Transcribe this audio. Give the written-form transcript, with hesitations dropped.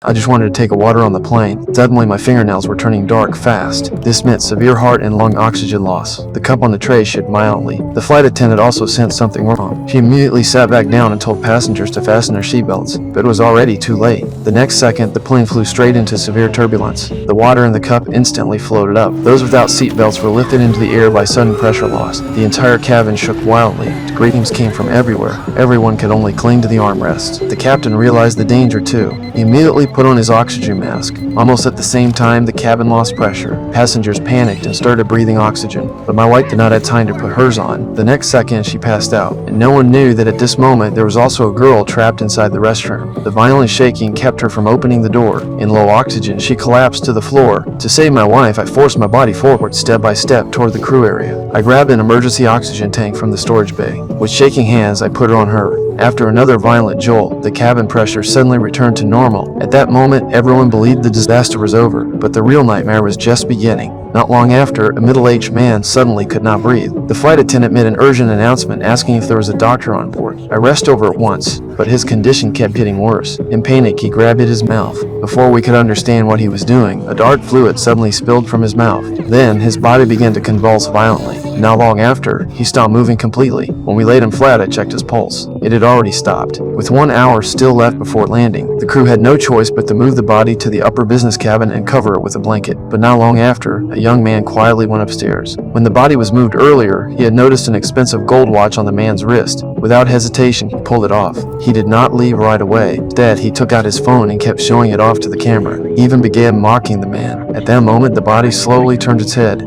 I just wanted to take a water on the plane. Suddenly, my fingernails were turning dark fast. This meant severe heart and lung oxygen loss. The cup on the tray shook mildly. The flight attendant also sensed something wrong. She immediately sat back down and told passengers to fasten their seatbelts, but it was already too late. The next second, the plane flew straight into severe turbulence. The water in the cup instantly floated up. Those without seatbelts were lifted into the air by sudden pressure loss. The entire cabin shook wildly. Screams came from everywhere. Everyone could only cling to the armrests. The captain realized the danger too. He immediately put on his oxygen mask. Almost at the same time, the cabin lost pressure. Passengers panicked and started breathing oxygen, but my wife did not have time to put hers on. The next second, she passed out, and no one knew that at this moment there was also a girl trapped inside the restroom. The violent shaking kept her from opening the door. In low oxygen, she collapsed to the floor. To save my wife, I forced my body forward step by step toward the crew area. I grabbed an emergency oxygen tank from the storage bay. With shaking hands, I put it on her. After another violent jolt, the cabin pressure suddenly returned to normal. At that moment, everyone believed the disaster was over, but the real nightmare was just beginning. Not long after, a middle-aged man suddenly could not breathe. The flight attendant made an urgent announcement asking if there was a doctor on board. I rushed over at once, but his condition kept getting worse. In panic, he grabbed at his mouth. Before we could understand what he was doing, a dark fluid suddenly spilled from his mouth. Then, his body began to convulse violently. Not long after, he stopped moving completely. When we laid him flat, I checked his pulse. It had already stopped. With 1 hour still left before landing, the crew had no choice but to move the body to the upper business cabin and cover it with a blanket. But not long after, a young man quietly went upstairs. When the body was moved earlier, he had noticed an expensive gold watch on the man's wrist. Without hesitation, he pulled it off. He did not leave right away. Instead, he took out his phone and kept showing it off to the camera. He even began mocking the man. At that moment, the body slowly turned its head.